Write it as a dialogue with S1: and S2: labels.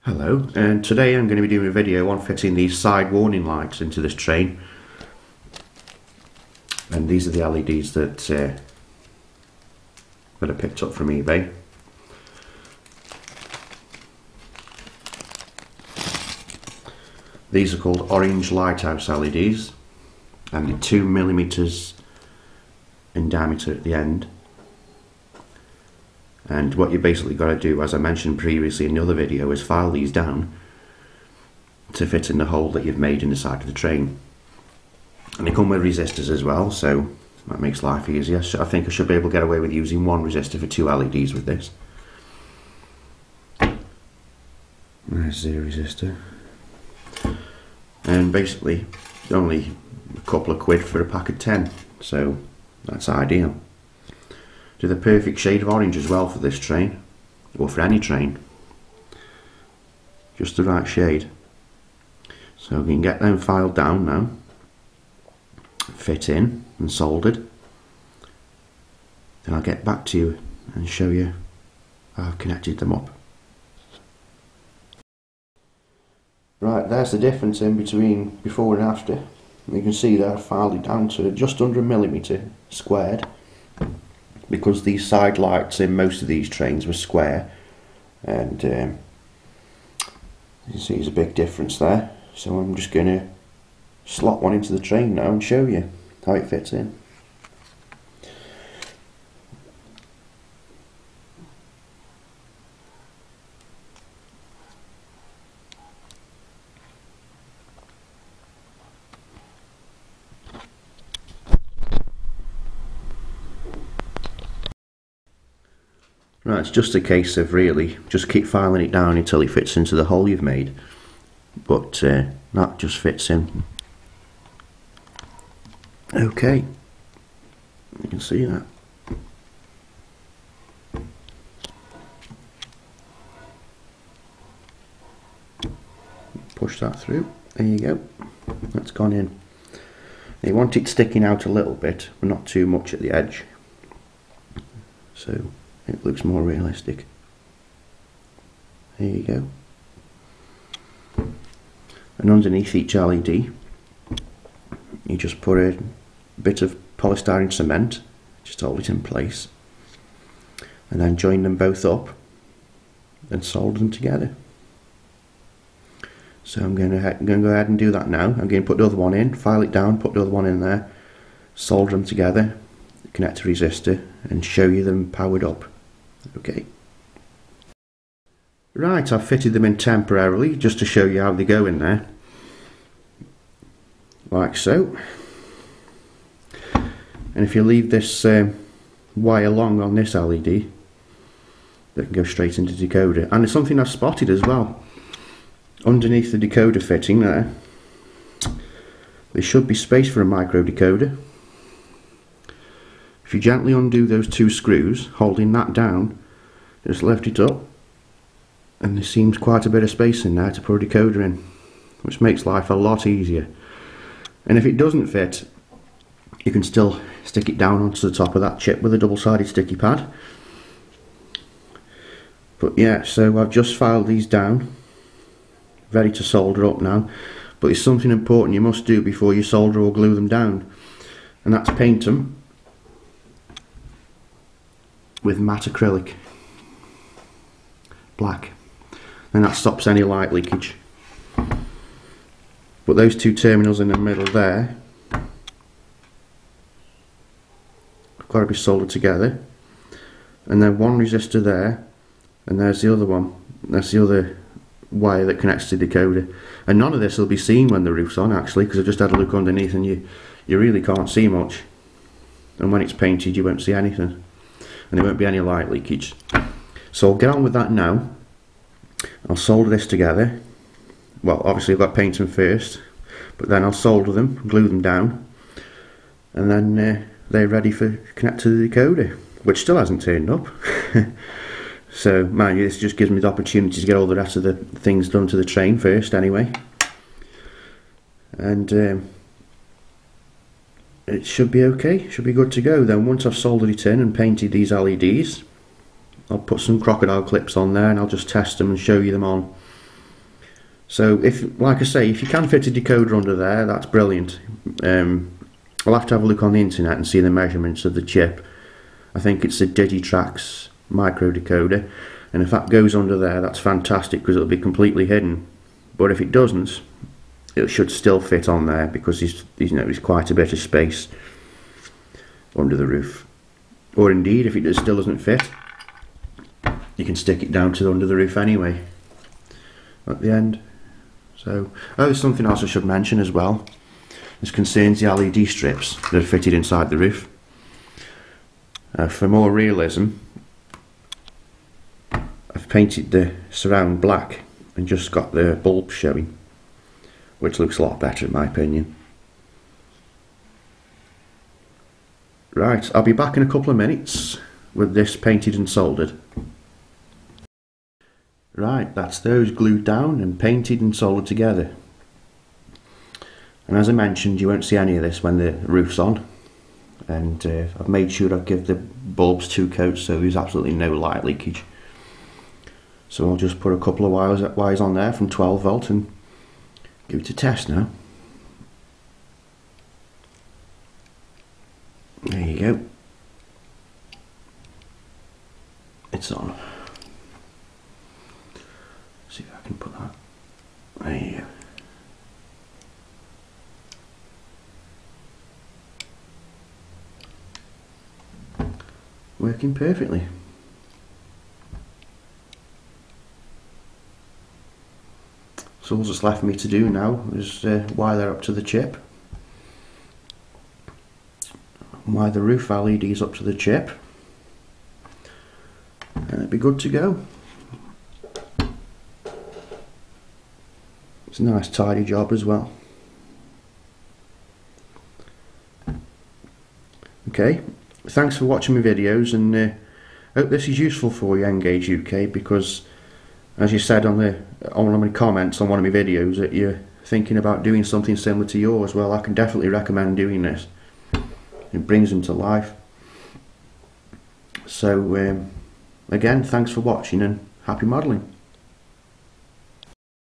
S1: Hello, and today I'm going to be doing a video on fitting these side warning lights into this train. And these are the LEDs that I picked up from eBay. These are called orange lighthouse LEDs, and they're 2mm in diameter at the end. And what you basically got to do, as I mentioned previously in the other video, is file these down to fit in the hole that you've made in the side of the train. And they come with resistors as well, so that makes life easier. So I think I should be able to get away with using one resistor for two LEDs with this. There's the resistor. And basically, only a couple of quid for a pack of 10, so that's ideal. To the perfect shade of orange as well for this train, or for any train, just the right shade. So we can get them filed down now, fit in and soldered. Then I'll get back to you and show you how I've connected them up. Right, there's the difference in between before and after. You can see that I filed it down to just under 1mm squared, because these side lights in most of these trains were square, and you see there's a big difference there. So I'm just going to slot one into the train now and show you how it fits in. Right, it's just a case of really just keep filing it down until it fits into the hole you've made, but that just fits in. Okay, you can see that. Push that through, there you go, that's gone in. You want it sticking out a little bit, but not too much at the edge, so it looks more realistic. There you go. And underneath each LED you just put a bit of polystyrene cement, just hold it in place, and then join them both up and solder them together. So I'm going to go ahead and do that now. I'm going to put the other one in, file it down, put the other one in there, solder them together, connect a resistor, and show you them powered up. Okay. Right, I've fitted them in temporarily just to show you how they go in there. Like so. And if you leave this wire long on this LED, that can go straight into the decoder. And it's something I've spotted as well. Underneath the decoder fitting there should be space for a micro decoder. If you gently undo those two screws, holding that down, just lift it up, and there seems quite a bit of space in there to put a decoder in, which makes life a lot easier. And if it doesn't fit, you can still stick it down onto the top of that chip with a double-sided sticky pad. But yeah, so I've just filed these down, ready to solder up now. But there's something important you must do before you solder or glue them down, and that's paint them with matte acrylic black, and that stops any light leakage. But those two terminals in the middle there have got to be soldered together, and then one resistor there, and there's the other one, that's the other wire that connects to the decoder. And none of this will be seen when the roof's on, actually, because I've just had a look underneath and you really can't see much, and when it's painted you won't see anything, and there won't be any light leakage. So I'll get on with that now. I'll solder this together. Well, obviously I've got to paint them first, but then I'll solder them, glue them down, and then they're ready for connect to the decoder, which still hasn't turned up. So mind you, this just gives me the opportunity to get all the rest of the things done to the train first anyway. And it should be okay, should be good to go. Then once I've soldered it in and painted these LEDs, I'll put some crocodile clips on there and I'll just test them and show you them on So if, like I say, if you can fit a decoder under there, that's brilliant. I'll have to have a look on the internet and see the measurements of the chip. I think it's a Digitrax micro decoder, and if that goes under there, that's fantastic because it'll be completely hidden. But if it doesn't, it should still fit on there because there's quite a bit of space under the roof. Or indeed, if it still doesn't fit, you can stick it down to under the roof anyway at the end. So, there's something else I should mention as well. This concerns the LED strips that are fitted inside the roof. For more realism, I've painted the surround black and just got the bulb showing, which looks a lot better in my opinion. Right, I'll be back in a couple of minutes with this painted and soldered. Right, that's those glued down and painted and soldered together. And as I mentioned, you won't see any of this when the roof's on. And I've made sure I give the bulbs 2 coats so there's absolutely no light leakage. So I'll just put a couple of wires on there from 12 volt and give it a test now. There you go. It's on. See if I can put that. There you go. Working perfectly. So all that's left for me to do now is wire up to the chip. Wire the roof LEDs up to the chip. And it'll be good to go. It's a nice tidy job as well. Okay, thanks for watching my videos, and I hope this is useful for you, Engage UK, because as you said on one of my comments on one of my videos that you're thinking about doing something similar to yours. Well, I can definitely recommend doing this. It brings them to life. So again, thanks for watching and happy modelling.